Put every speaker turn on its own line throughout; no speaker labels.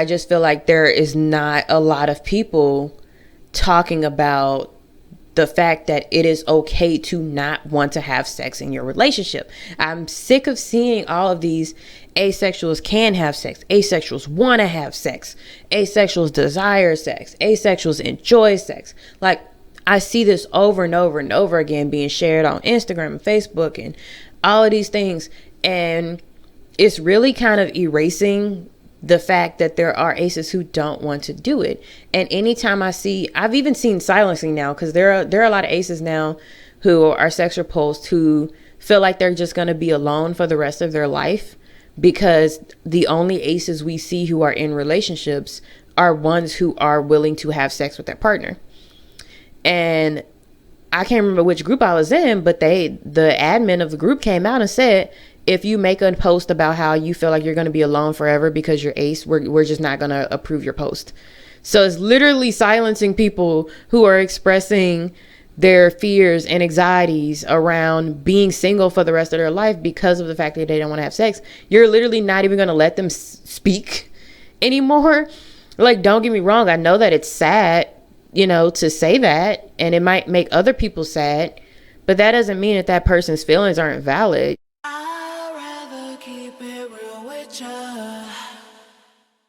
I just feel like there is not a lot of people talking about the fact that it is okay to not want to have sex in your relationship. I'm sick of seeing all of these asexuals can have sex, asexuals want to have sex, asexuals desire sex, asexuals enjoy sex. Like, I see this over and over and over again being shared on Instagram and Facebook and all of these things. And it's really kind of erasing the fact that there are aces who don't want to do it. And anytime I've even seen silencing now, because there are a lot of aces now who are sex repulsed, who feel like they're just going to be alone for the rest of their life, because the only aces we see who are in relationships are ones who are willing to have sex with their partner. And I can't remember which group I was in, but the admin of the group came out and said, if you make a post about how you feel like you're going to be alone forever because you're ace, we're just not going to approve your post. So it's literally silencing people who are expressing their fears and anxieties around being single for the rest of their life because of the fact that they don't want to have sex. You're literally not even going to let them speak anymore. Like, don't get me wrong. I know that it's sad, to say that, and it might make other people sad, but that doesn't mean that person's feelings aren't valid.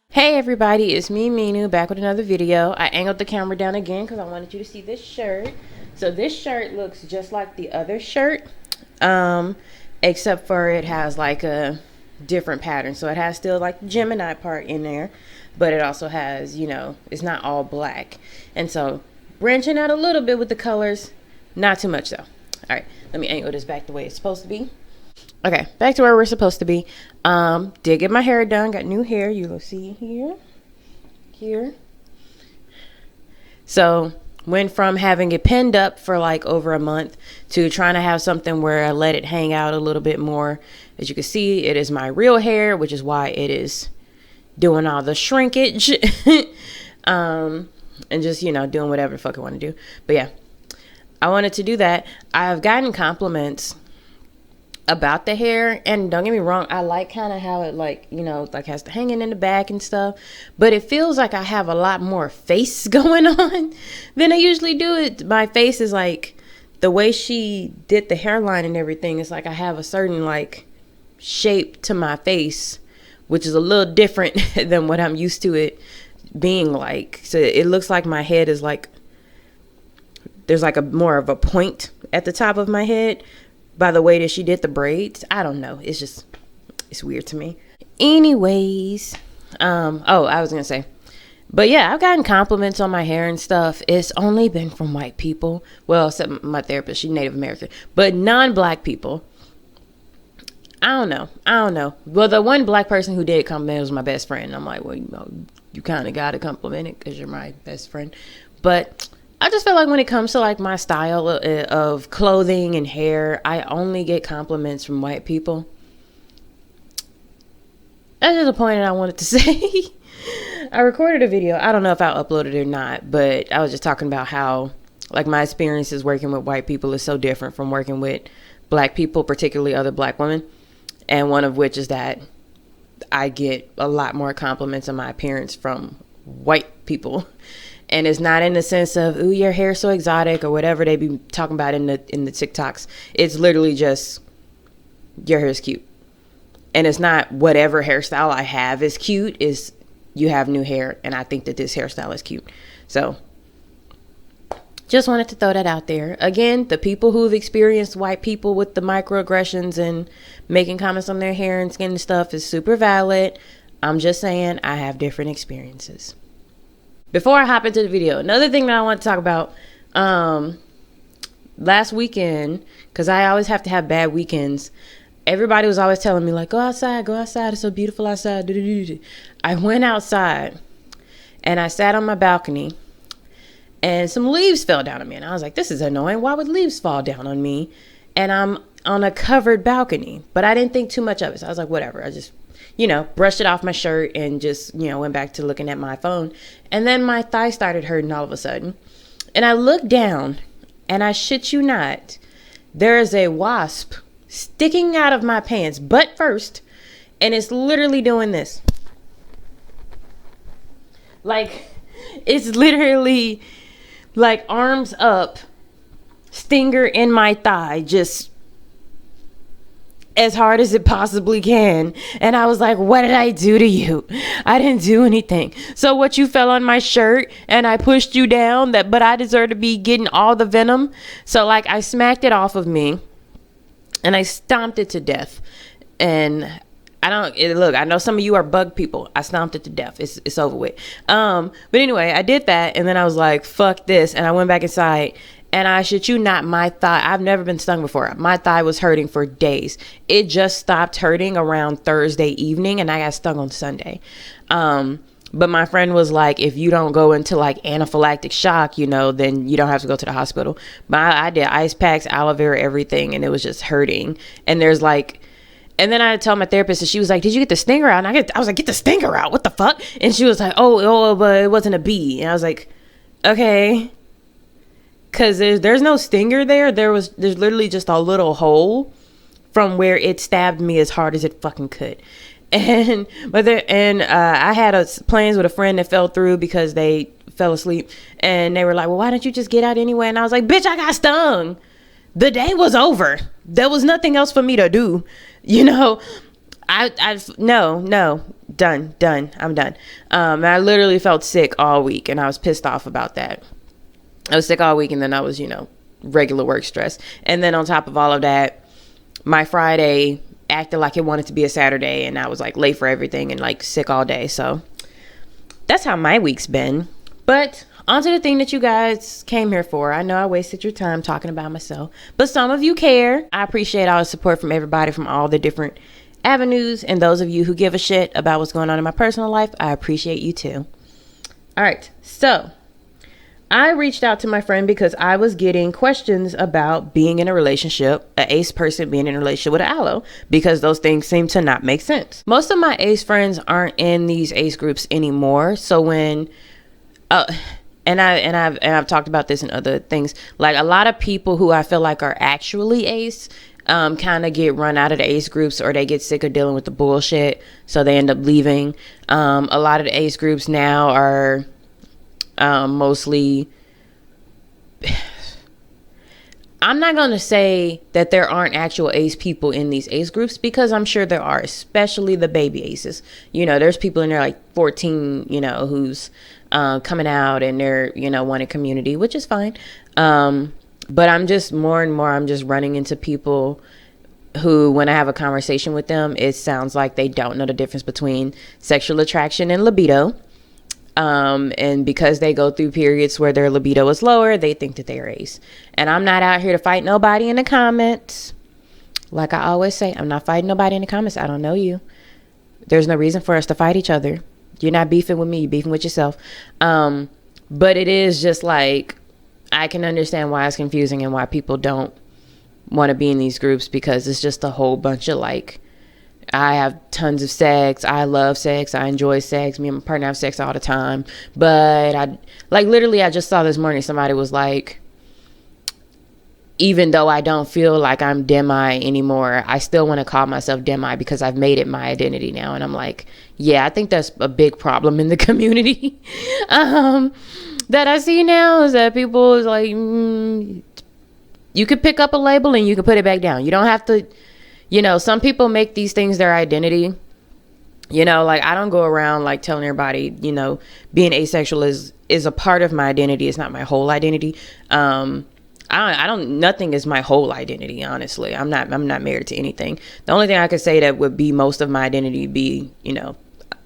Hey everybody, it's me, Minu, back with another video. I angled the camera down again because I wanted you to see this shirt. So this shirt looks just like the other shirt, except for it has like a different pattern. So it has still like the Gemini part in there, but it also has, it's not all black. And so branching out a little bit with the colors, not too much though. All right, let me angle this back the way it's supposed to be. Okay, back to where we're supposed to be. Did get my hair done, got new hair. You will see here. So went from having it pinned up for like over a month to trying to have something where I let it hang out a little bit more. As you can see, it is my real hair, which is why it is doing all the shrinkage. And just, doing whatever the fuck I want to do. But yeah, I wanted to do that. I've gotten compliments about the hair, and don't get me wrong, I like kind of how it has the hanging in the back and stuff, but it feels like I have a lot more face going on than I usually do. My face is like, the way she did the hairline and everything, it's like I have a certain like shape to my face, which is a little different than what I'm used to it being like. So it looks like my head is like, there's like a more of a point at the top of my head by the way that she did the braids. I don't know. It's weird to me. Anyways, I was gonna say, but yeah, I've gotten compliments on my hair and stuff. It's only been from white people. Well, except my therapist, she's Native American, but non-black people. I don't know. Well, the one black person who did compliment was my best friend. I'm like, well, you kind of got to compliment it because you're my best friend. But I just feel like when it comes to like my style of clothing and hair, I only get compliments from white people. That's just a point that I wanted to say. I recorded a video. I don't know if I'll upload it or not, but I was just talking about how like my experiences working with white people is so different from working with black people, particularly other black women. And one of which is that I get a lot more compliments on my appearance from white people. And it's not in the sense of, ooh, your hair's so exotic or whatever they be talking about in the TikToks. It's literally just, your hair is cute. And it's not whatever hairstyle I have is cute. Is you have new hair and I think that this hairstyle is cute. So just wanted to throw that out there. Again, the people who've experienced white people with the microaggressions and making comments on their hair and skin and stuff is super valid. I'm just saying I have different experiences. Before I hop into the video, another thing that I want to talk about, last weekend, because I always have to have bad weekends, everybody was always telling me like, go outside, it's so beautiful outside. I went outside and I sat on my balcony and some leaves fell down on me. And I was like, this is annoying. Why would leaves fall down on me? And I'm on a covered balcony, but I didn't think too much of it. So I was like, whatever. I just brushed it off my shirt and just, went back to looking at my phone. And then my thigh started hurting all of a sudden. And I looked down and I shit you not, there is a wasp sticking out of my pants, butt first. And it's literally doing this. Like, it's literally like arms up, stinger in my thigh, just as hard as it possibly can. And I was like, what did I do to you? I didn't do anything. So what, you fell on my shirt and I pushed you down, but I deserve to be getting all the venom? So like, I smacked it off of me and I stomped it to death. And look, I know some of you are bug people. I stomped it to death. It's over with. But anyway, I did that. And then I was like, fuck this. And I went back inside. And I shit you not, my thigh, I've never been stung before. My thigh was hurting for days. It just stopped hurting around Thursday evening, and I got stung on Sunday. But my friend was like, if you don't go into like anaphylactic shock, then you don't have to go to the hospital. But I did ice packs, aloe vera, everything, and it was just hurting. And there's like, and then I told my therapist, and she was like, did you get the stinger out? And I was like, get the stinger out. What the fuck? And she was like, oh, but it wasn't a bee. And I was like, okay. Cause there's no stinger there. There's literally just a little hole from where it stabbed me as hard as it fucking could. And I had plans with a friend that fell through because they fell asleep, and they were like, well, why don't you just get out anyway? And I was like, bitch, I got stung. The day was over. There was nothing else for me to do. No, done. I'm done. I literally felt sick all week, and I was pissed off about that. I was sick all week, and then I was, regular work stress. And then on top of all of that, my Friday acted like it wanted to be a Saturday, and I was like late for everything and like sick all day. So that's how my week's been. But on to the thing that you guys came here for. I know I wasted your time talking about myself, but some of you care. I appreciate all the support from everybody from all the different avenues, and those of you who give a shit about what's going on in my personal life, I appreciate you too. All right, so I reached out to my friend because I was getting questions about being in a relationship, an ace person being in a relationship with an allo, because those things seem to not make sense. Most of my ace friends aren't in these ace groups anymore. So when, I've talked about this in other things, like a lot of people who I feel like are actually ace, kind of get run out of the ace groups, or they get sick of dealing with the bullshit, so they end up leaving. A lot of the ace groups now are mostly, I'm not going to say that there aren't actual ace people in these ace groups, because I'm sure there are, especially the baby aces. There's people in there like 14, who's coming out, and they're, wanting community, which is fine. But I'm just more and more, I'm just running into people who, when I have a conversation with them, it sounds like they don't know the difference between sexual attraction and libido. And because they go through periods where their libido is lower, they think that they're ace. And I'm not out here to fight nobody in the comments. Like I always say, I'm not fighting nobody in the comments. I don't know you. There's no reason for us to fight each other. You're not beefing with me, you're beefing with yourself. But it is just like, I can understand why it's confusing and why people don't want to be in these groups, because it's just a whole bunch of like, I have tons of sex, I love sex, I enjoy sex, me and my partner have sex all the time. But I just saw this morning, somebody was like, even though I don't feel like I'm demi anymore, I still want to call myself demi because I've made it my identity now. And I'm like, yeah, I think that's a big problem in the community that I see now, is that people is like, you could pick up a label and you can put it back down. You don't have to, some people make these things their identity. Like I don't go around like telling everybody, being asexual is a part of my identity. It's not my whole identity. Nothing is my whole identity, honestly. I'm not married to anything. The only thing I could say that would be most of my identity be,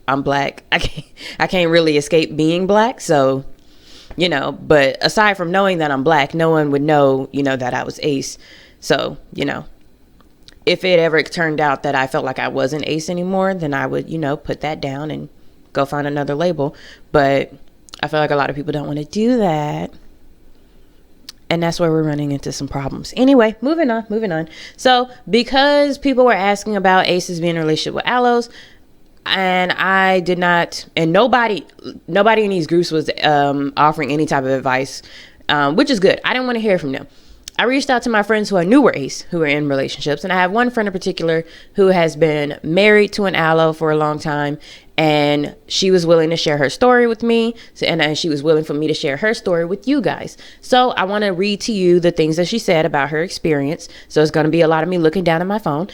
I'm black. I can't really escape being black. So, but aside from knowing that I'm black, no one would know, that I was ace. So, if it ever turned out that I felt like I wasn't ace anymore, then I would, put that down and go find another label. But I feel like a lot of people don't want to do that. And that's where we're running into some problems. Anyway, moving on. So because people were asking about aces being in a relationship with allos, and I did not, and nobody in these groups was offering any type of advice, which is good. I didn't want to hear from them. I reached out to my friends who I knew were ace, who were in relationships. And I have one friend in particular who has been married to an allo for a long time. And she was willing to share her story with me. And she was willing for me to share her story with you guys. So I want to read to you the things that she said about her experience. So it's going to be a lot of me looking down at my phone.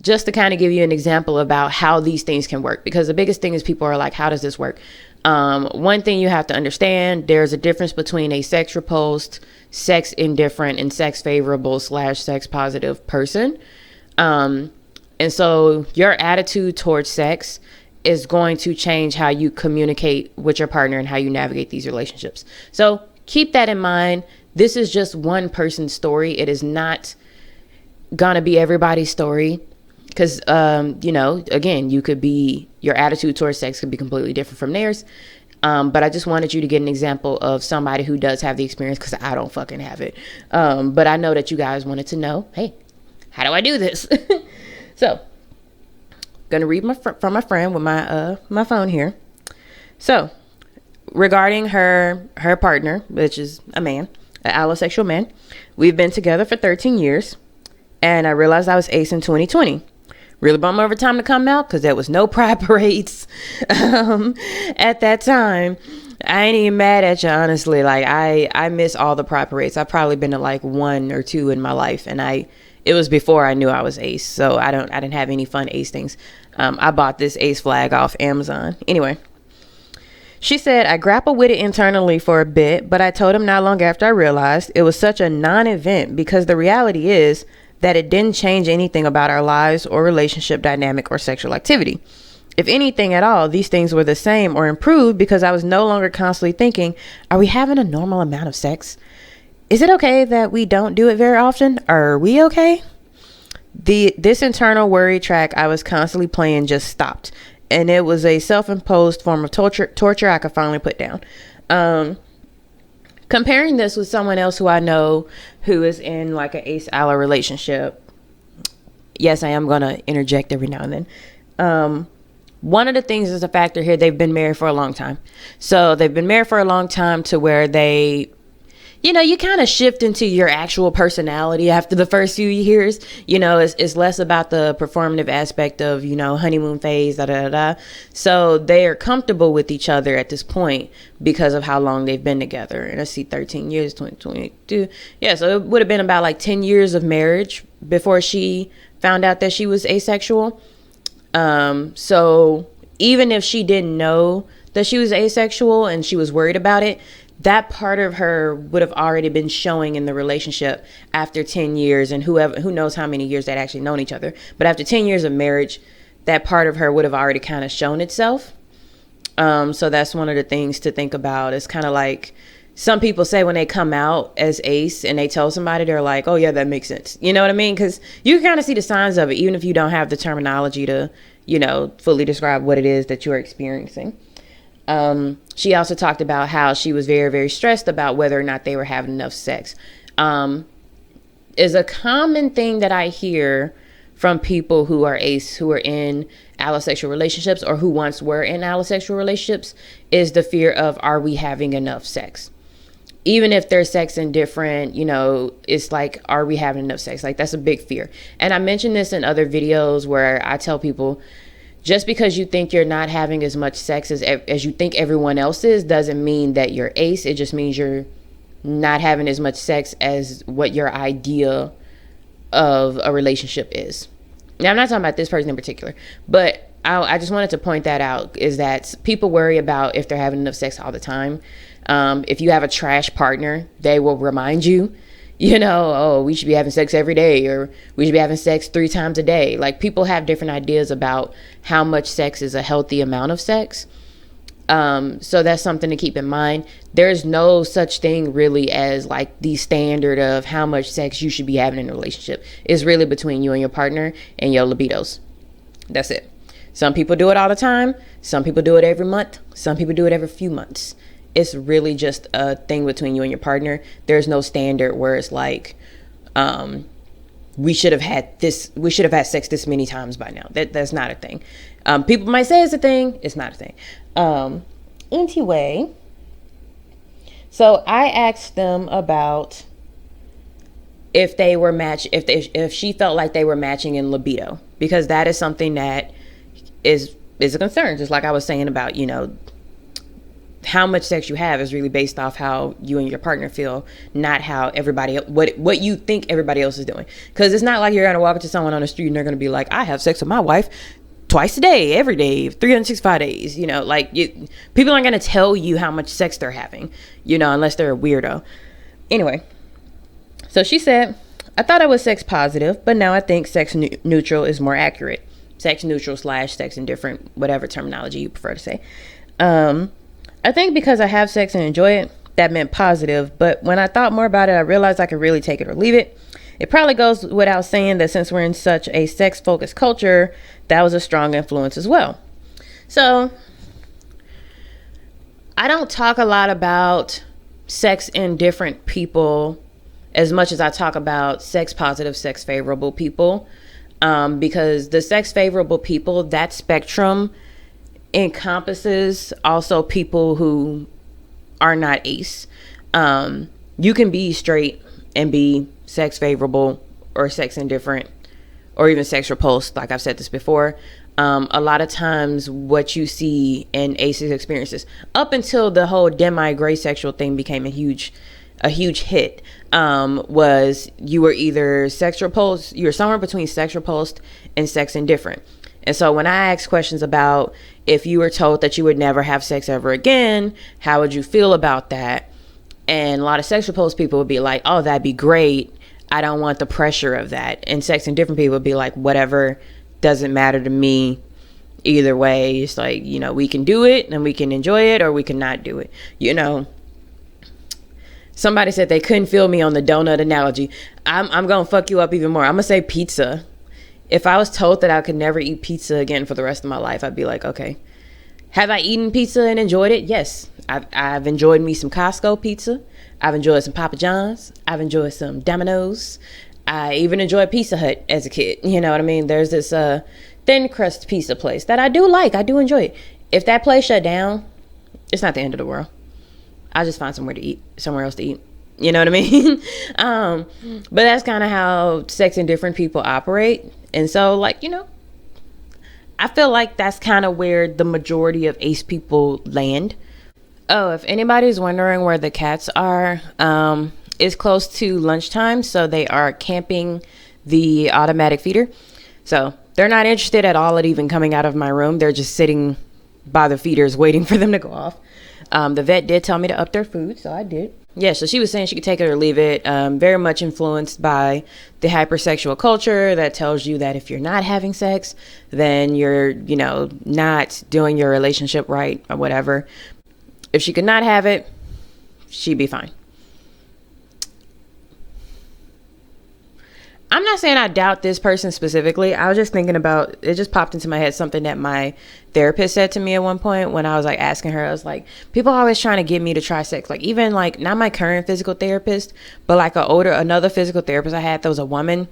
Just to kind of give you an example about how these things can work. Because the biggest thing is people are like, how does this work? One thing you have to understand, there's a difference between a sex repulsed, sex indifferent, and sex favorable / sex positive person. And so your attitude towards sex is going to change how you communicate with your partner and how you navigate these relationships. So keep that in mind. This is just one person's story. It is not gonna be everybody's story. Because, again, your attitude towards sex could be completely different from theirs. But I just wanted you to get an example of somebody who does have the experience, because I don't fucking have it. But I know that you guys wanted to know, hey, how do I do this? So, going to read from my friend with my phone here. So, regarding her partner, which is a man, an allosexual man, we've been together for 13 years. And I realized I was ace in 2020. Really bummed over time to come out because there was no pride parades at that time. I ain't even mad at you, honestly. Like I miss all the pride parades. I've probably been to like 1 or 2 in my life, and it was before I knew I was ace, so I didn't have any fun ace things. I bought this ace flag off Amazon. Anyway, she said, I grappled with it internally for a bit, but I told him not long after I realized it was such a non-event, because the reality is that it didn't change anything about our lives or relationship dynamic or sexual activity. If anything at all, these things were the same or improved, because I was no longer constantly thinking, are we having a normal amount of sex? Is it okay that we don't do it very often? Are we okay? This internal worry track I was constantly playing just stopped. And it was a self-imposed form of torture I could finally put down. Comparing this with someone else who I know who is in like an ace allo relationship. Yes, I am going to interject every now and then. One of the things is a factor here. They've been married for a long time. So they've been married for a long time to where you kind of shift into your actual personality after the first few years. It's less about the performative aspect of, honeymoon phase, So they are comfortable with each other at this point because of how long they've been together. And I see 13 years, 2022. Yeah, so it would have been about like 10 years of marriage before she found out that she was asexual. So even if she didn't know that she was asexual and she was worried about it, that part of her would have already been showing in the relationship after 10 years, and who knows how many years they'd actually known each other. But after 10 years of marriage, that part of her would have already kind of shown itself. So that's one of the things to think about. It's kind of like some people say when they come out as ace and they tell somebody, they're like, oh yeah, that makes sense. You know what I mean? Because you can kind of see the signs of it, even if you don't have the terminology to, fully describe what it is that you're experiencing. She also talked about how she was very, very stressed about whether or not they were having enough sex. Is a common thing that I hear from people who are ace, who are in allosexual relationships or who once were in allosexual relationships, is the fear of, are we having enough sex? Even if they're sex indifferent, it's like, are we having enough sex? Like, that's a big fear. And I mentioned this in other videos where I tell people, just because you think you're not having as much sex as you think everyone else is, doesn't mean that you're ace. It just means you're not having as much sex as what your idea of a relationship is. Now, I'm not talking about this person in particular, but I just wanted to point that out, is that people worry about if they're having enough sex all the time. If you have a trash partner, they will remind you, oh, we should be having sex every day, or we should be having sex 3 times a day. Like, people have different ideas about how much sex is a healthy amount of sex. So that's something to keep in mind. There's no such thing really as like the standard of how much sex you should be having in a relationship. It's really between you and your partner and your libidos. That's it. Some people do it all the time. Some people do it every month. Some people do it every few months. It's really just a thing between you and your partner. There's no standard where it's like, we should have had sex this many times by now. That's not a thing. People might say it's a thing. It's not a thing. Anyway, so I asked them about if they were if she felt like they were matching in libido, because that is something that is a concern. Just like I was saying about, how much sex you have is really based off how you and your partner feel, not how everybody, what you think everybody else is doing. Because it's not like you're gonna walk up to someone on the street and they're gonna be like, I have sex with my wife twice a day, every day, 365 days. People aren't gonna tell you how much sex they're having, unless they're a weirdo. Anyway, so she said, I thought I was sex positive, but now I think sex neutral is more accurate. Sex neutral / sex indifferent, whatever terminology you prefer to say. I think because I have sex and enjoy it, that meant positive. But when I thought more about it, I realized I could really take it or leave it. It probably goes without saying that since we're in such a sex-focused culture, that was a strong influence as well. So I don't talk a lot about sex indifferent people as much as I talk about sex positive, sex favorable people. Because the sex favorable people, that spectrum encompasses also people who are not ace. You can be straight and be sex favorable or sex indifferent or even sex repulsed. Like I've said this before. A lot of times what you see in aces experiences, up until the whole demi-gray sexual thing became a huge hit, was you were either sex repulsed, you're somewhere between sex repulsed and sex indifferent. And so when I ask questions about if you were told that you would never have sex ever again, how would you feel about that? And a lot of sex repulsed people would be like, oh, that'd be great. I don't want the pressure of that. And sex indifferent people would be like, whatever, doesn't matter to me. Either way, it's like, we can do it and we can enjoy it, or we can not do it. Somebody said they couldn't feel me on the donut analogy. I'm going to fuck you up even more. I'm going to say pizza. If I was told that I could never eat pizza again for the rest of my life, I'd be like, okay. Have I eaten pizza and enjoyed it? Yes. I've enjoyed me some Costco pizza. I've enjoyed some Papa John's. I've enjoyed some Domino's. I even enjoyed Pizza Hut as a kid. You know what I mean? There's this thin crust pizza place that I do like. I do enjoy it. If that place shut down, it's not the end of the world. I'll just find somewhere else to eat. You know what I mean? But that's kind of how sex indifferent people operate. And so, I feel like that's kind of where the majority of ace people land. Oh, if anybody's wondering where the cats are, it's close to lunchtime, so they are camping the automatic feeder. So they're not interested at all at even coming out of my room. They're just sitting by the feeders waiting for them to go off. The vet did tell me to up their food, so I did. Yeah, so she was saying she could take it or leave it. Very much influenced by the hypersexual culture that tells you that if you're not having sex, then you're, not doing your relationship right or whatever. If she could not have it, she'd be fine. I'm not saying I doubt this person specifically. I was just thinking about, it just popped into my head something that my therapist said to me at one point when I was asking her. I was like, people are always trying to get me to try sex. Even not my current physical therapist, but another physical therapist I had that was a woman.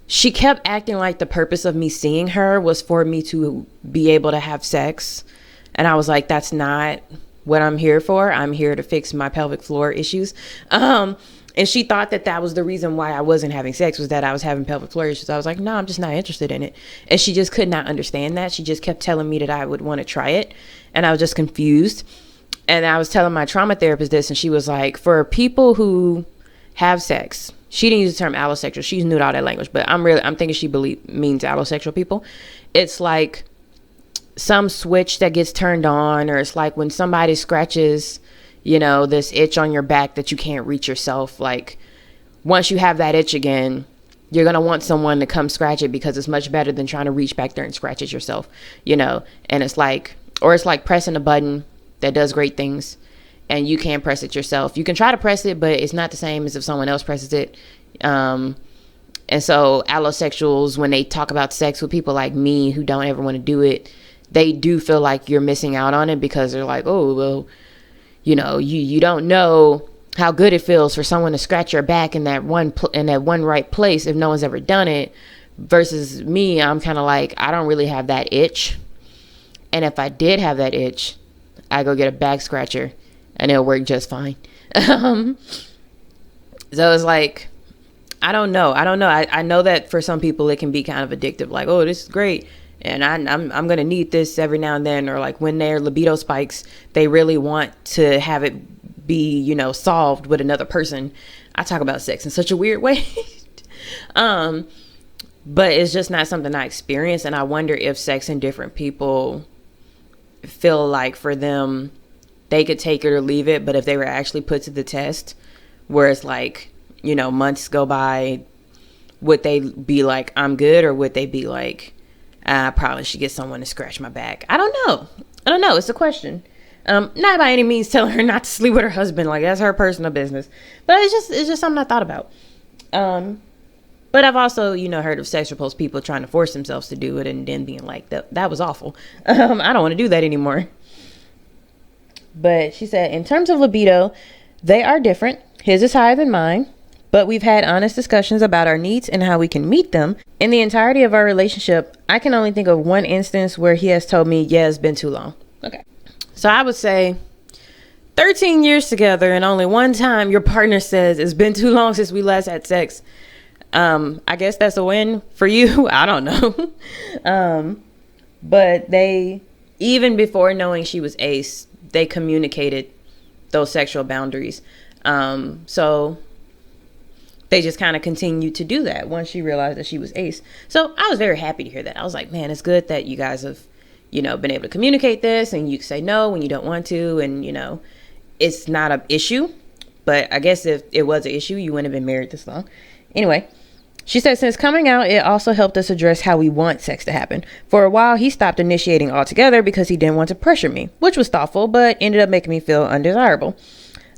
She kept acting like the purpose of me seeing her was for me to be able to have sex. And I was like, that's not what I'm here for. I'm here to fix my pelvic floor issues. And she thought that was the reason why I wasn't having sex, was that I was having pelvic floor issues. I was like, no, I'm just not interested in it. And she just could not understand that. She just kept telling me that I would want to try it. And I was just confused. And I was telling my trauma therapist this, and she was like, for people who have sex, she didn't use the term allosexual. She's new to all that language, but I'm thinking she means allosexual people. It's like some switch that gets turned on, or it's like when somebody scratches this itch on your back that you can't reach yourself. Once you have that itch again, you're going to want someone to come scratch it, because it's much better than trying to reach back there and scratch it yourself, and it's like pressing a button that does great things and you can't press it yourself. You can try to press it, but it's not the same as if someone else presses it. And so allosexuals, when they talk about sex with people like me who don't ever want to do it, they do feel like you're missing out on it, because they're like, oh, well, you don't know how good it feels for someone to scratch your back in that one right place if no one's ever done it. Versus me, I'm kind of like, I don't really have that itch. And if I did have that itch, I go get a back scratcher and it'll work just fine. So it's like, I don't know. I know that for some people it can be kind of addictive. Like, oh, this is great, and I'm gonna need this every now and then. Or like when their libido spikes, they really want to have it be, you know, solved with another person. I talk about sex in such a weird way. But it's just not something I experience. And I wonder if sex and different people feel like for them, they could take it or leave it. But if they were actually put to the test, where it's like, you know, months go by, would they be like, I'm good? Or would they be like, I probably should get someone to scratch my back? I don't know. It's a question. Not by any means telling her not to sleep with her husband. Like, that's her personal business. But it's just something I thought about. But I've also, you know, heard of sex repulsed people trying to force themselves to do it and then being like, that was awful. I don't want to do that anymore. But she said, in terms of libido, they are different. His is higher than mine, but we've had honest discussions about our needs and how we can meet them. In the entirety of our relationship, I can only think of one instance where he has told me, yeah, it's been too long. Okay. So I would say 13 years together and only one time your partner says it's been too long since we last had sex. I guess that's a win for you. I don't know. But they, even before knowing she was ace, they communicated those sexual boundaries. So they just kind of continued to do that once she realized that she was ace. So I was very happy to hear that. I was like, man, it's good that you guys have, you know, been able to communicate this, and you can say no when you don't want to. And, you know, it's not an issue, but I guess if it was an issue, you wouldn't have been married this long. Anyway, she said, since coming out, it also helped us address how we want sex to happen. For a while, he stopped initiating altogether because he didn't want to pressure me, which was thoughtful, but ended up making me feel undesirable.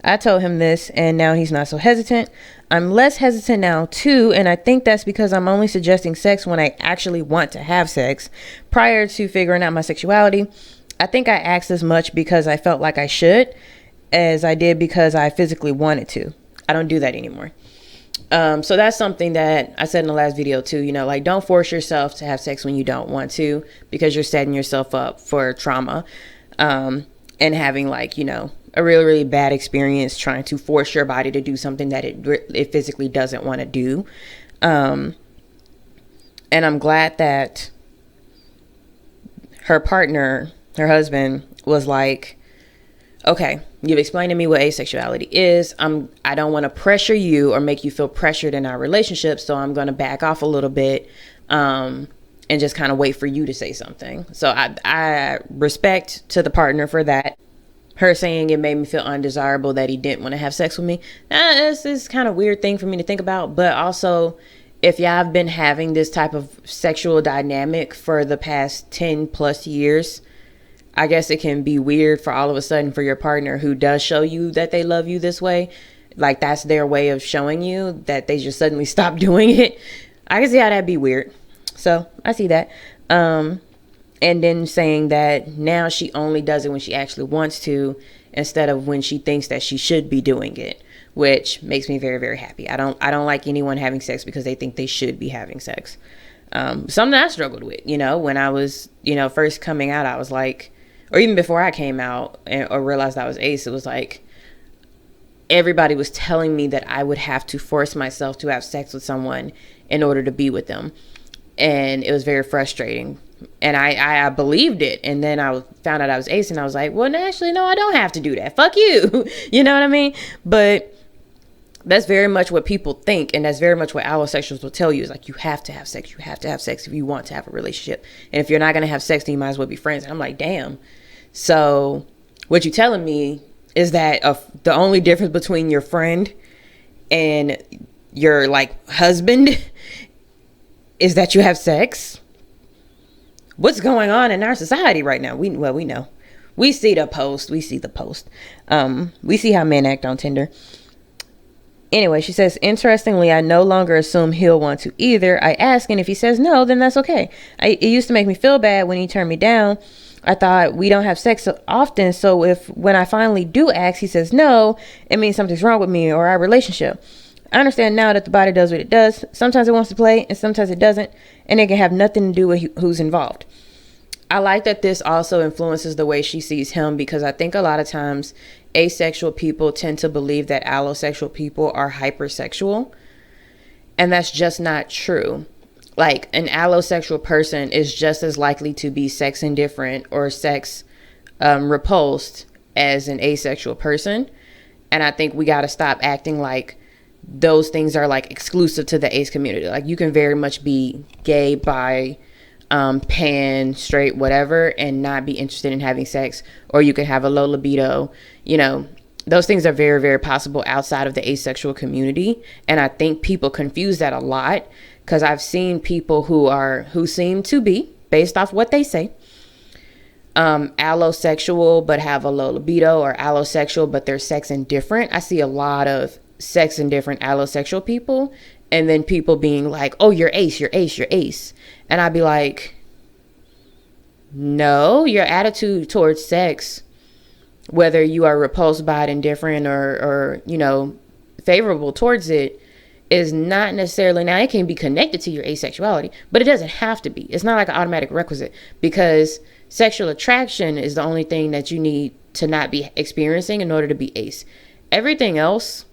I told him this, and now he's not so hesitant. I'm less hesitant now, too, and I think that's because I'm only suggesting sex when I actually want to have sex. Prior to figuring out my sexuality, I think I asked as much because I felt like I should as I did because I physically wanted to. I don't do that anymore. So that's something that I said in the last video too, you know, like, don't force yourself to have sex when you don't want to, because you're setting yourself up for trauma, and having, like, you know, a really, really bad experience trying to force your body to do something that it physically doesn't want to do. And I'm glad that her partner, her husband, was like, okay, you've explained to me what asexuality is. I don't want to pressure you or make you feel pressured in our relationship, so I'm going to back off a little bit, and just kind of wait for you to say something. So I respect to the partner for that. Her saying it made me feel undesirable that he didn't want to have sex with me. This is kind of weird thing for me to think about, but also, if y'all have been having this type of sexual dynamic for the past 10 plus years, I guess it can be weird for all of a sudden for your partner who does show you that they love you this way. Like, that's their way of showing you that they just suddenly stop doing it. I can see how that'd be weird. So I see that. And then saying that now she only does it when she actually wants to, instead of when she thinks that she should be doing it, which makes me very, very happy. I don't like anyone having sex because they think they should be having sex. Something I struggled with, you know, when I was, you know, first coming out. I was like, or even before I came out or realized I was ace, it was like everybody was telling me that I would have to force myself to have sex with someone in order to be with them. And it was very frustrating. And I believed it. And then I found out I was ace, and I was like, well, actually, no, I don't have to do that. Fuck you. You know what I mean? But that's very much what people think. And that's very much what allosexuals will tell you, is like, you have to have sex. You have to have sex if you want to have a relationship. And if you're not going to have sex, then you might as well be friends. And I'm like, damn. So what you're telling me is that the only difference between your friend and your, like, husband is that you have sex? What's going on in our society right now? We know. We see the post. We see how men act on Tinder. Anyway, she says, interestingly, I no longer assume he'll want to either. I ask, and if he says no, then that's okay. It used to make me feel bad when he turned me down. I thought we don't have sex so often, so when I finally do ask, he says no, it means something's wrong with me or our relationship. I understand now that the body does what it does. Sometimes it wants to play and sometimes it doesn't, and it can have nothing to do with who's involved. I like that this also influences the way she sees him, because I think a lot of times asexual people tend to believe that allosexual people are hypersexual. And that's just not true. Like, an allosexual person is just as likely to be sex indifferent or sex repulsed as an asexual person. And I think we got to stop acting like those things are like exclusive to the ace community. Like, you can very much be gay, bi, pan, straight, whatever, and not be interested in having sex. Or you could have a low libido. You know, those things are very, very possible outside of the asexual community. And I think people confuse that a lot, because I've seen people who seem to be, based off what they say, allosexual but have a low libido, or allosexual but they're sex indifferent. I see a lot of sex indifferent allosexual people, and then people being like, oh, you're ace, you're ace, you're ace. And I'd be like, no, your attitude towards sex, whether you are repulsed by it, indifferent, or you know, favorable towards it, is not necessarily, now it can be connected to your asexuality, but it doesn't have to be. It's not like an automatic requisite, because sexual attraction is the only thing that you need to not be experiencing in order to be ace. Everything else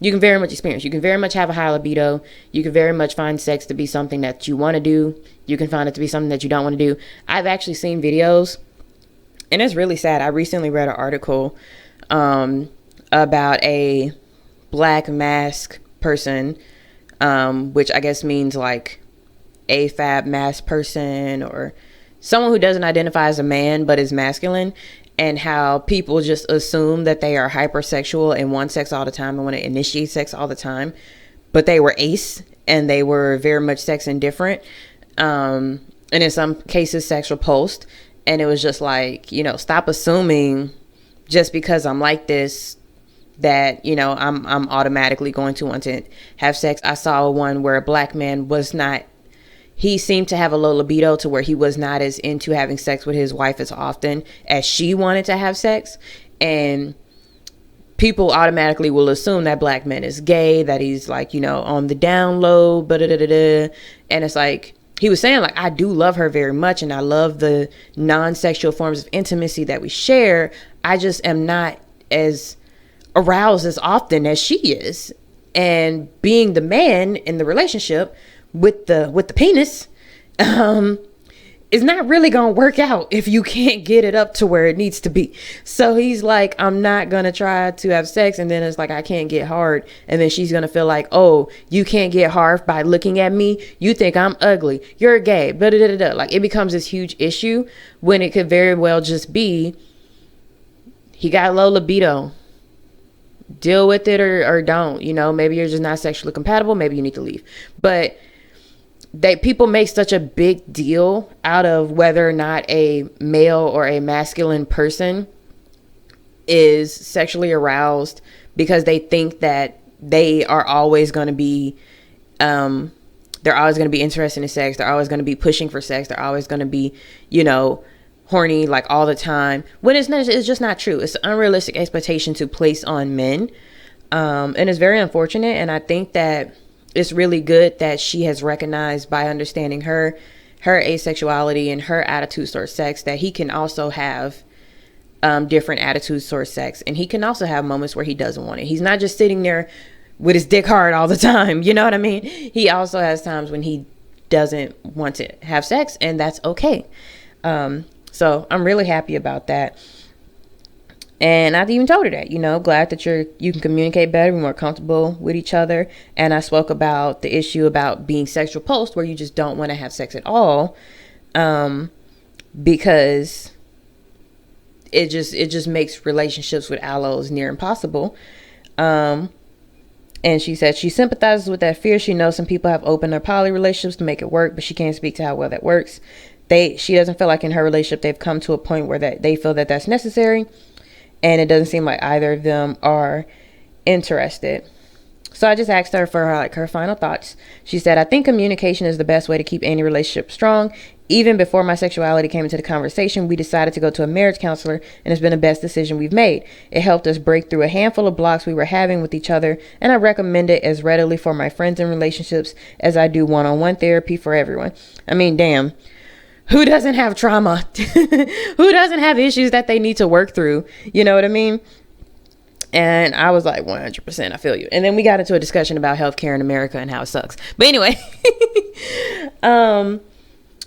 you can very much experience. You can very much have a high libido. You can very much find sex to be something that you want to do. You can find it to be something that you don't want to do. I've actually seen videos, and it's really sad. I recently read an article about a black Masc person, which I guess means like AFAB Masc person, or someone who doesn't identify as a man but is masculine, and how people just assume that they are hypersexual and want sex all the time and want to initiate sex all the time, but they were ace and they were very much sex indifferent, and in some cases sex repulsed. And it was just like, you know, stop assuming just because I'm like this that, you know, I'm automatically going to want to have sex. I saw one where a black man was not, he seemed to have a low libido to where he was not as into having sex with his wife as often as she wanted to have sex. And people automatically will assume that black man is gay, that he's like, you know, on the down low, and it's like, he was saying like, I do love her very much, and I love the non-sexual forms of intimacy that we share. I just am not as aroused as often as she is. And being the man in the relationship with the penis is not really gonna work out if you can't get it up to where it needs to be. So he's like, I'm not gonna try to have sex, and then it's like I can't get hard, and then she's gonna feel like, oh, you can't get hard by looking at me, you think I'm ugly, you're gay, blah, blah, blah, blah. Like, it becomes this huge issue when it could very well just be he got low libido. Deal with it or don't, you know, maybe you're just not sexually compatible, maybe you need to leave. But people make such a big deal out of whether or not a male or a masculine person is sexually aroused, because they think that they are always going to be they're always going to be interested in sex, they're always going to be pushing for sex, they're always going to be, you know, horny like all the time, when it's just not true. It's an unrealistic expectation to place on men, and it's very unfortunate. And I think that it's really good that she has recognized, by understanding her asexuality and her attitudes towards sex, that he can also have different attitudes towards sex, and he can also have moments where he doesn't want it. He's not just sitting there with his dick hard all the time, you know what I mean? He also has times when he doesn't want to have sex, and that's okay. So I'm really happy about that. And I even told her that, you know, glad that you can communicate better, be more comfortable with each other. And I spoke about the issue about being sex repulsed, where you just don't want to have sex at all, because it just makes relationships with allos near impossible. And she said she sympathizes with that fear. She knows some people have opened their poly relationships to make it work, but she can't speak to how well that works. She doesn't feel like in her relationship they've come to a point where that they feel that that's necessary, and it doesn't seem like either of them are interested. So I just asked her for her final thoughts. She said, I think communication is the best way to keep any relationship strong. Even before my sexuality came into the conversation, we decided to go to a marriage counselor, and it's been the best decision we've made. It helped us break through a handful of blocks we were having with each other, and I recommend it as readily for my friends in relationships as I do one-on-one therapy for everyone. I mean, damn. Who doesn't have trauma? Who doesn't have issues that they need to work through? You know what I mean? And I was like, 100%, I feel you. And then we got into a discussion about healthcare in America and how it sucks. But anyway,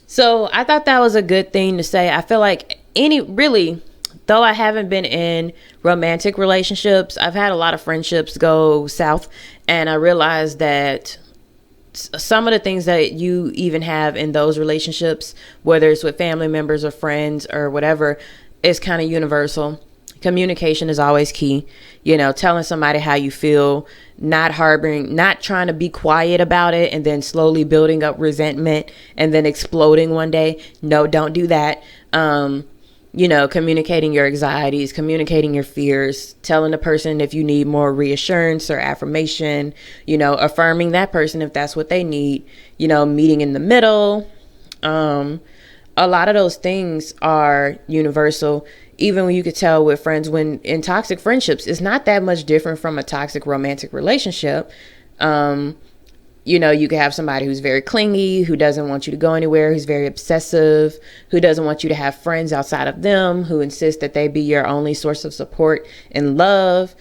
so I thought that was a good thing to say. I feel like though I haven't been in romantic relationships, I've had a lot of friendships go south. And I realized that some of the things that you even have in those relationships, whether it's with family members or friends or whatever, is kind of universal. Communication is always key. Telling somebody how you feel, not trying to be quiet about it and then slowly building up resentment and then exploding one day. No, don't do that. Communicating your anxieties, communicating your fears, telling the person if you need more reassurance or affirmation, affirming that person if that's what they need, meeting in the middle. A lot of those things are universal. Even when you could tell with friends, when in toxic friendships, it's not that much different from a toxic romantic relationship. You could have somebody who's very clingy, who doesn't want you to go anywhere, who's very obsessive, who doesn't want you to have friends outside of them, who insist that they be your only source of support and love.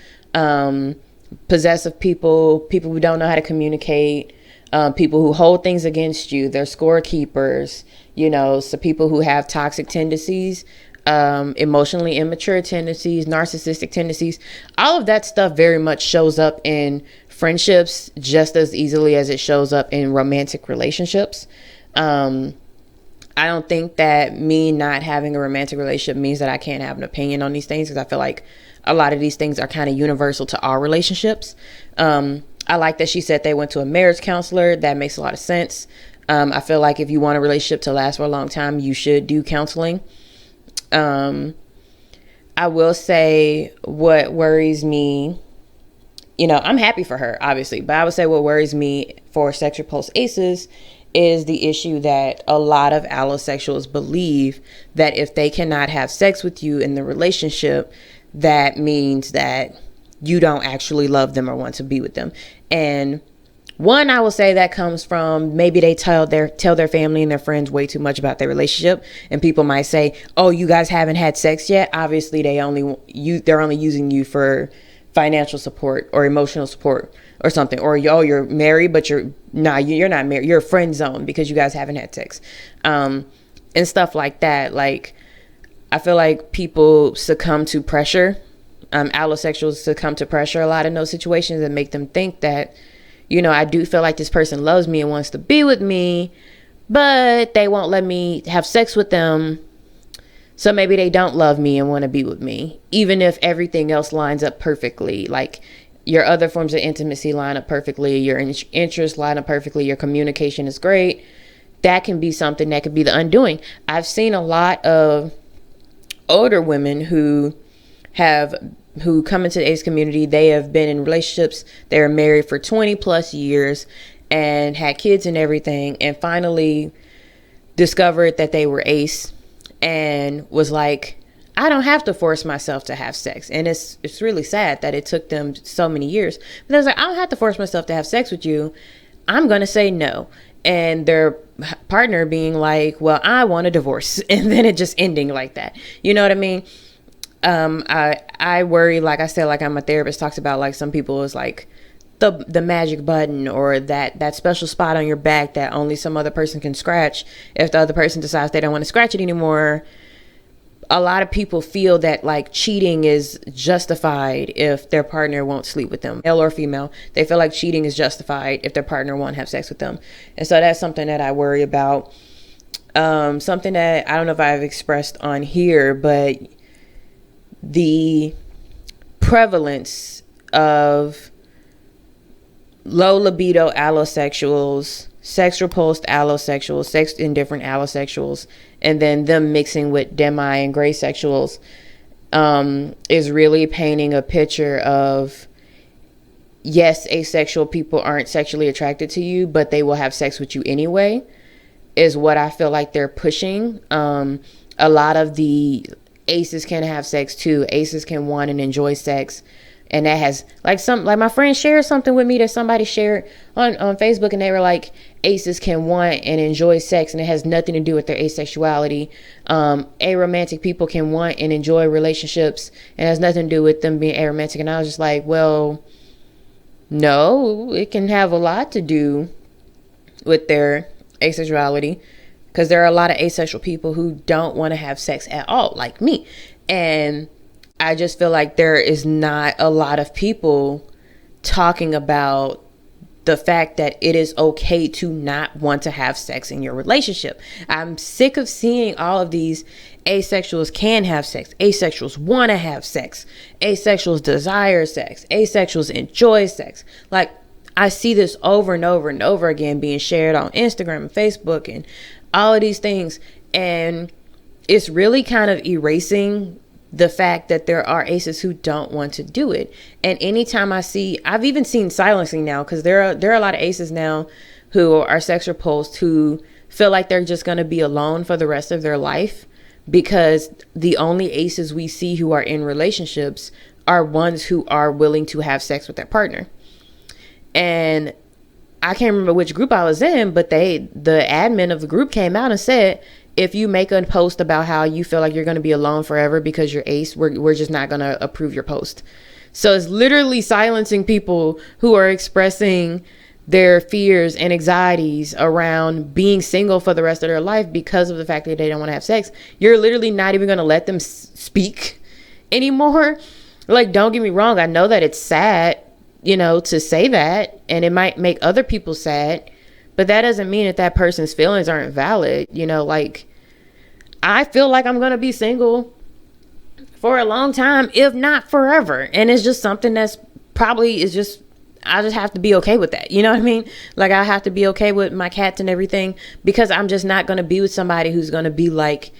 Possessive people who don't know how to communicate, people who hold things against you, they're scorekeepers, so people who have toxic tendencies, emotionally immature tendencies, narcissistic tendencies, all of that stuff very much shows up in friendships just as easily as it shows up in romantic relationships. I don't think that me not having a romantic relationship means that I can't have an opinion on these things, because I feel like a lot of these things are kind of universal to all relationships. I like that she said they went to a marriage counselor. That makes a lot of sense. I feel like if you want a relationship to last for a long time, you should do counseling. I will say what worries me, I'm happy for her, obviously, but I would say what worries me for sex repulsed aces is the issue that a lot of allosexuals believe that if they cannot have sex with you in the relationship, that means that you don't actually love them or want to be with them. And one, I will say that comes from maybe they tell their family and their friends way too much about their relationship, and people might say, "Oh, you guys haven't had sex yet." Obviously, they're only using you for financial support or emotional support or something. Or you're married, but you're not married. You're a friend zone because you guys haven't had sex, and stuff like that. Like, I feel like people succumb to pressure. Allosexuals succumb to pressure a lot in those situations and make them think that, I do feel like this person loves me and wants to be with me, but they won't let me have sex with them. So maybe they don't love me and want to be with me, even if everything else lines up perfectly. Like your other forms of intimacy line up perfectly, your interests line up perfectly, your communication is great. That can be something that could be the undoing. I've seen a lot of older women who come into the ace community. They have been in relationships. They were married for 20 plus years and had kids and everything, and finally discovered that they were ace and was like, I don't have to force myself to have sex. And it's really sad that it took them so many years. But I was like, I don't have to force myself to have sex with you. I'm going to say no. And their partner being like, well, I want a divorce. And then it just ending like that. You know what I mean? I worry, like I said, like my therapist talks about, like some people is like the magic button or that special spot on your back that only some other person can scratch. If the other person decides they don't want to scratch it anymore, a lot of people feel that like cheating is justified if their partner won't sleep with them, male or female. They feel like cheating is justified if their partner won't have sex with them. And so that's something that I worry about. Something that I don't know if I've expressed on here, but the prevalence of low libido allosexuals, sex repulsed allosexuals, sex indifferent allosexuals, and then them mixing with demi and gray sexuals is really painting a picture of, yes, asexual people aren't sexually attracted to you, but they will have sex with you anyway, is what I feel like they're pushing. A lot of the aces can have sex too. Aces can want and enjoy sex And that has like my friend shared something with me that somebody shared on Facebook, and they were like, aces can want and enjoy sex and it has nothing to do with their asexuality. Aromantic people can want and enjoy relationships and it has nothing to do with them being aromantic. And I was just like, well, no, it can have a lot to do with their asexuality, because there are a lot of asexual people who don't want to have sex at all, like me. And I just feel like there is not a lot of people talking about the fact that it is okay to not want to have sex in your relationship. I'm sick of seeing all of these asexuals can have sex, asexuals want to have sex, asexuals desire sex, asexuals enjoy sex. Like, I see this over and over and over again being shared on Instagram and Facebook and all of these things. And it's really kind of erasing the fact that there are aces who don't want to do it. And anytime I've even seen silencing now, because there are a lot of aces now who are sex repulsed, who feel like they're just going to be alone for the rest of their life, because the only aces we see who are in relationships are ones who are willing to have sex with their partner. And I can't remember which group I was in, but the admin of the group came out and said, if you make a post about how you feel like you're going to be alone forever because you're ace, we're just not going to approve your post. So it's literally silencing people who are expressing their fears and anxieties around being single for the rest of their life because of the fact that they don't want to have sex. You're literally not even going to let them speak anymore. Like, don't get me wrong. I know that it's sad, to say that, and it might make other people sad, but that doesn't mean that person's feelings aren't valid. Like, I feel like I'm going to be single for a long time, if not forever. And it's just something that's probably I just have to be okay with that. You know what I mean? Like, I have to be okay with my cats and everything, because I'm just not going to be with somebody who's going to be like,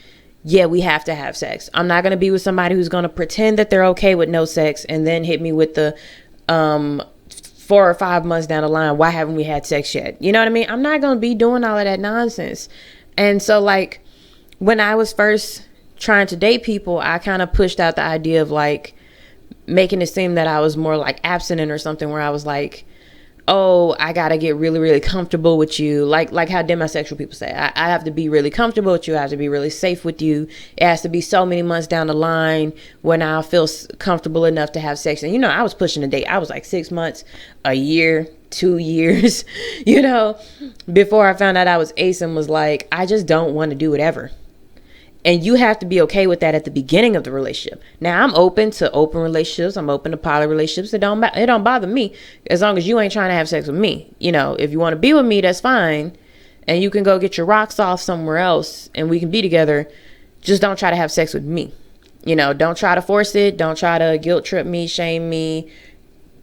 yeah, we have to have sex. I'm not going to be with somebody who's going to pretend that they're okay with no sex and then hit me with the 4 or 5 months down the line, why haven't we had sex yet? You know what I mean? I'm not going to be doing all of that nonsense. And so, like, when I was first trying to date people, I kind of pushed out the idea of like making it seem that I was more like abstinent or something, where I was like, oh, I got to get really, really comfortable with you. Like how demisexual people say, I have to be really comfortable with you. I have to be really safe with you. It has to be so many months down the line when I feel comfortable enough to have sex. And, I was pushing the date. I was like 6 months, a year, 2 years, before I found out I was ace and was like, I just don't want to do it ever. And you have to be okay with that at the beginning of the relationship. Now, I'm open to open relationships. I'm open to poly relationships. It don't bother me as long as you ain't trying to have sex with me. If you want to be with me, that's fine. And you can go get your rocks off somewhere else and we can be together. Just don't try to have sex with me. Don't try to force it. Don't try to guilt trip me, shame me,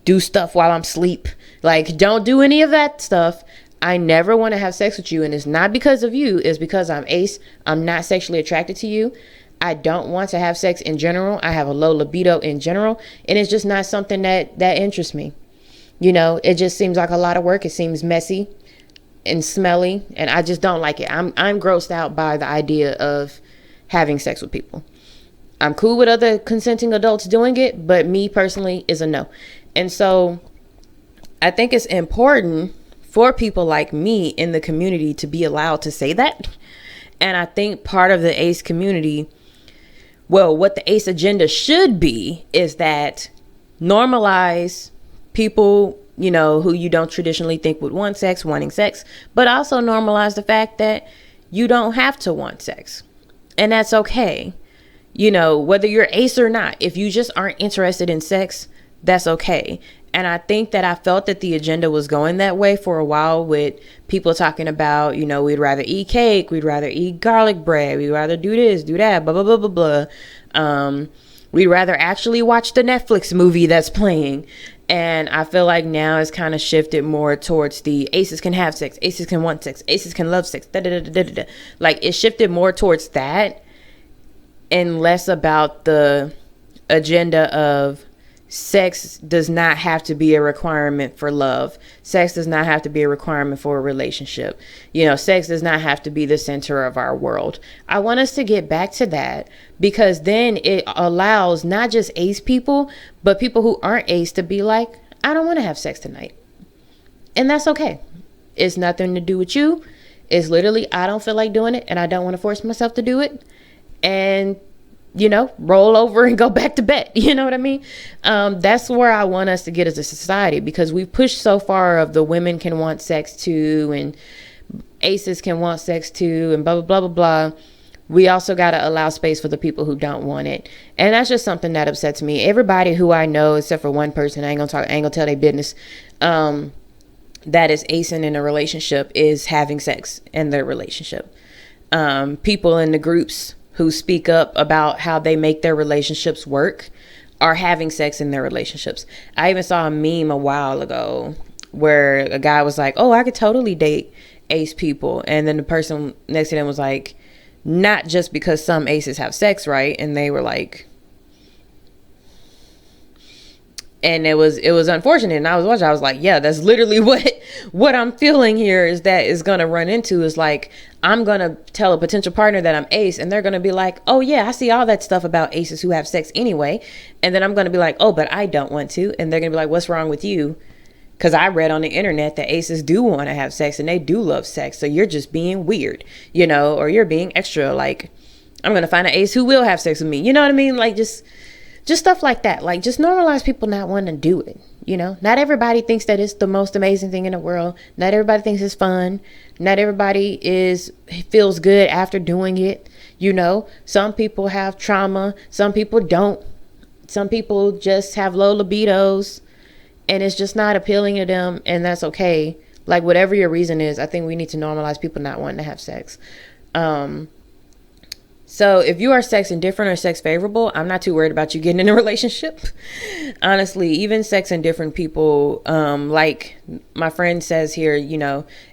do stuff while I'm asleep. Like, don't do any of that stuff. I never want to have sex with you, and it's not because of you. It's because I'm ace. I'm not sexually attracted to you. I don't want to have sex in general. I have a low libido in general, and it's just not something that interests me. It just seems like a lot of work. It seems messy and smelly, and I just don't like it. I'm grossed out by the idea of having sex with people. I'm cool with other consenting adults doing it, but me personally is a no. And so I think it's important for people like me in the community to be allowed to say that. And I think part of the ACE community, well, what the ACE agenda should be is that normalize people, who you don't traditionally think would want sex, wanting sex, but also normalize the fact that you don't have to want sex. And that's okay. Whether you're ACE or not, if you just aren't interested in sex, that's okay. And I think that I felt that the agenda was going that way for a while, with people talking about, we'd rather eat cake, we'd rather eat garlic bread, we'd rather do this, do that, blah, blah, blah, blah, blah. We'd rather actually watch the Netflix movie that's playing. And I feel like now it's kind of shifted more towards the aces can have sex, aces can want sex, aces can love sex, da, da, da, da, da, da. Like, it shifted more towards that and less about the agenda of sex does not have to be a requirement for love. Sex does not have to be a requirement for a relationship. Sex does not have to be the center of our world. I want us to get back to that, because then it allows not just ace people, but people who aren't ace to be like, I don't want to have sex tonight. And that's okay. It's nothing to do with you. It's literally, I don't feel like doing it, and I don't want to force myself to do it. And roll over and go back to bed. You know what I mean? That's where I want us to get as a society, because we've pushed so far of the women can want sex too, and aces can want sex too, and blah, blah, blah, blah, blah. We also got to allow space for the people who don't want it. And that's just something that upsets me. Everybody who I know, except for one person, I ain't gonna tell their business, that is acing in a relationship, is having sex in their relationship. People in the groups who speak up about how they make their relationships work are having sex in their relationships. I even saw a meme a while ago where a guy was like, oh, I could totally date ace people. And then the person next to them was like, not just because some aces have sex, right? And they were like, and it was unfortunate. And I was watching, I was like, yeah, that's literally what I'm feeling here is that is going to run into is like, I'm going to tell a potential partner that I'm ace, and they're going to be like, oh yeah, I see all that stuff about aces who have sex anyway. And then I'm going to be like, oh, but I don't want to. And they're going to be like, what's wrong with you? Because I read on the internet that aces do want to have sex and they do love sex. So you're just being weird, or you're being extra. Like, I'm going to find an ace who will have sex with me. You know what I mean? Like, just stuff like that. Like, just normalize people not wanting to do it. Not everybody thinks that it's the most amazing thing in the world. Not everybody thinks it's fun. Not everybody feels good after doing it. Some people have trauma. Some people don't. Some people just have low libidos and it's just not appealing to them. And that's okay. Like, whatever your reason is, I think we need to normalize people not wanting to have sex. So if you are sex indifferent or sex favorable, I'm not too worried about you getting in a relationship. Honestly, even sex indifferent people, like my friend says here,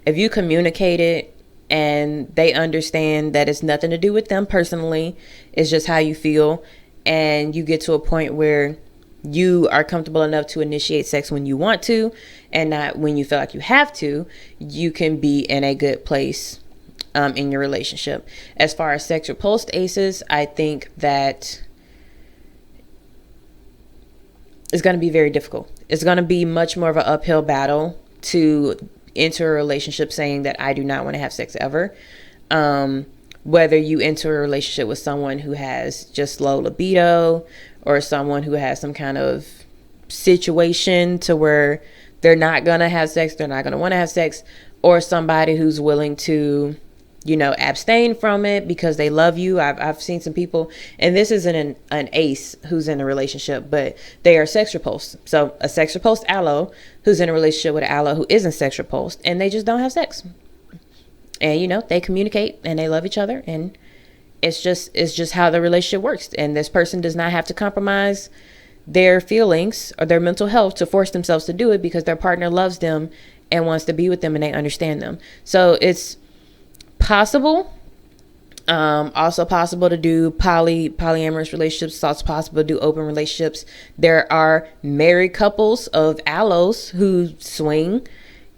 if you communicate it and they understand that it's nothing to do with them personally, it's just how you feel, and you get to a point where you are comfortable enough to initiate sex when you want to and not when you feel like you have to, you can be in a good place in your relationship. As far as sex repulsed aces, I think that it's going to be very difficult. It's going to be much more of an uphill battle to enter a relationship saying that I do not want to have sex ever. Whether you enter a relationship with someone who has just low libido or someone who has some kind of situation to where they're not going to have sex, they're not going to want to have sex, or somebody who's willing to abstain from it because they love you. I've seen some people, and this isn't an ace who's in a relationship, but they are sex repulsed. So a sex repulsed allo who's in a relationship with an allo who isn't sex repulsed, and they just don't have sex. And they communicate and they love each other, and it's just how the relationship works. And this person does not have to compromise their feelings or their mental health to force themselves to do it because their partner loves them and wants to be with them and they understand them. So it's possible. Also possible to do polyamorous relationships. It's also possible to do open relationships. There are married couples of allos who swing,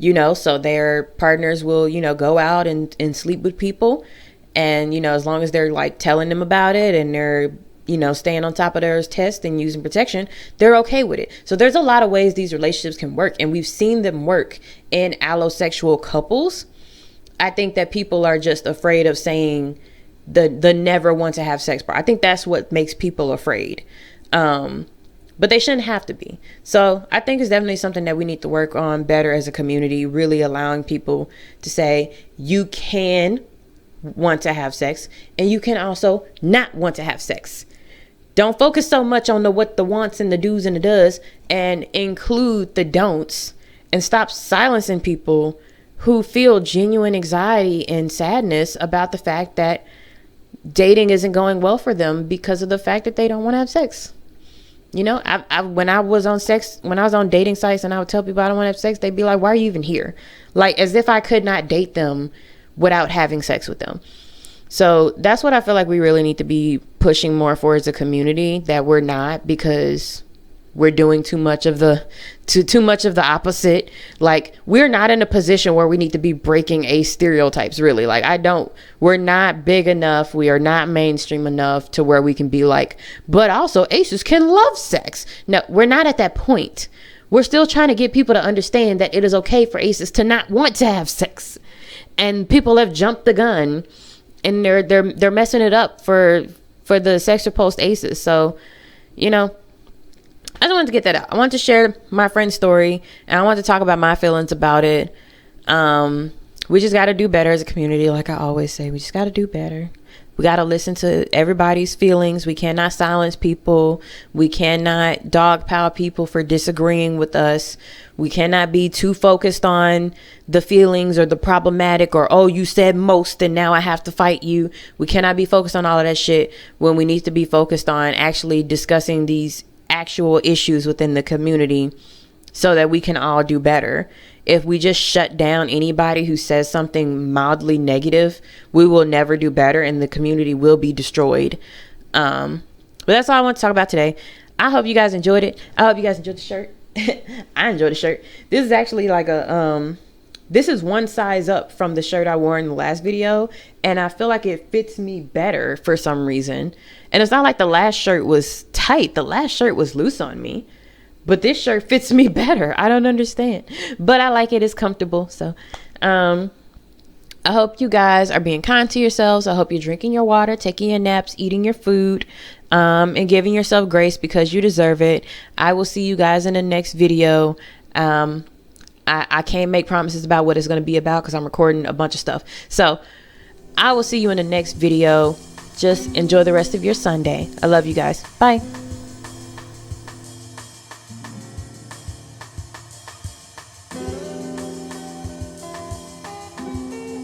so their partners will, go out and sleep with people. And, as long as they're like telling them about it and they're, staying on top of their tests and using protection, they're okay with it. So there's a lot of ways these relationships can work, and we've seen them work in allosexual couples. I think that people are just afraid of saying the never want to have sex part. I think that's what makes people afraid. But they shouldn't have to be. So I think it's definitely something that we need to work on better as a community, really allowing people to say you can want to have sex and you can also not want to have sex. Don't focus so much on the wants and the do's and the does, and include the don'ts, and stop silencing people who feel genuine anxiety and sadness about the fact that dating isn't going well for them because of the fact that they don't want to have sex. When I was on dating sites and I would tell people I don't want to have sex, they'd be like, why are you even here? Like, as if I could not date them without having sex with them. So that's what I feel like we really need to be pushing more for as a community, that we're not, because we're doing too much of the opposite. Like, we're not in a position where we need to be breaking ace stereotypes, really. Like, we're not big enough, we are not mainstream enough to where we can be like, but also aces can love sex. No, we're not at that point. We're still trying to get people to understand that it is okay for aces to not want to have sex. And people have jumped the gun, and they're messing it up for the sex repulsed aces. So, you know, I just wanted to get that out. I wanted to share my friend's story, and I wanted to talk about my feelings about it. We just got to do better as a community. Like I always say, we just got to do better. We got to listen to everybody's feelings. We cannot silence people. We cannot dogpile people for disagreeing with us. We cannot be too focused on the feelings or the problematic, or, oh, you said most and now I have to fight you. We cannot be focused on all of that shit when we need to be focused on actually discussing these actual issues within the community so that we can all do better. If we just shut down anybody who says something mildly negative, we will never do better, and the community will be destroyed. But that's all I want to talk about today. I hope you guys enjoyed it. I hope you guys enjoyed the shirt. I enjoyed the shirt. This is actually like this is one size up from the shirt I wore in the last video, and I feel like it fits me better for some reason. And it's not like the last shirt was tight. The last shirt was loose on me, but this shirt fits me better. I don't understand, but I like it. It's comfortable. So I hope you guys are being kind to yourselves. I hope you're drinking your water, taking your naps, eating your food, and giving yourself grace, because you deserve it. I will see you guys in the next video. I can't make promises about what it's going to be about because I'm recording a bunch of stuff. So I will see you in the next video. Just enjoy the rest of your Sunday. I love you guys. Bye.